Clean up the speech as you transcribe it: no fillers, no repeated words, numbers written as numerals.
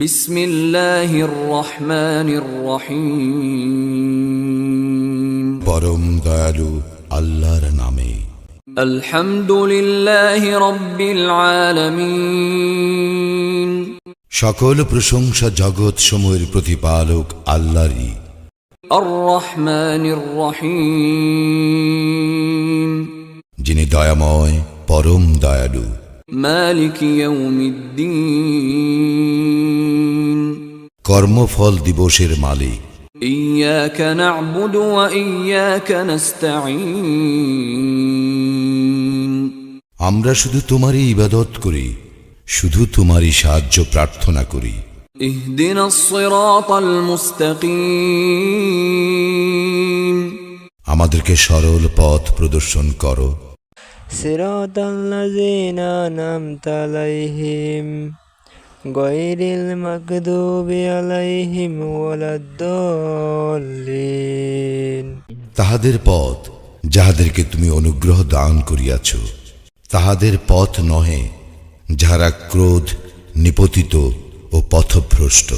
বিসমিল্লাহির রহমানির রহিম। পরম দয়ালু আল্লাহর নামে। আলহামদুলিল্লাহি রাব্বিল আলামিন। সকল প্রশংসা জগৎ সমূহের প্রতিপালক আল্লাহরই। আর রহমানির রহিম। যিনি দয়াময় পরম দয়ালু। মালিক ইয়াউমিদ্দিন। কর্মফল দিবসের মালিক। ইয়াকা না'বুদু ওয়া ইয়াকা নাস্তাঈন। আমরা শুধু তোমারই ইবাদত করি, শুধু তোমারই সাহায্য প্রার্থনা করি। ইহদিনাস সিরাতাল মুস্তাকিম। আমাদেরকে সরল পথ প্রদর্শন করো। সিরাতাল্লাযীনা আন'আমতা আলাইহিম গায়রিল মাগদুবি আলাইহিম ওয়ালাদ-দাল্লিন। তাহাদের পথ যাহাদেরকে তুমি অনুগ্রহ দান করিয়াছ, তাহাদের পথ নহে যাহারা ক্রোধ নিপতিত ও পথভ্রষ্ট।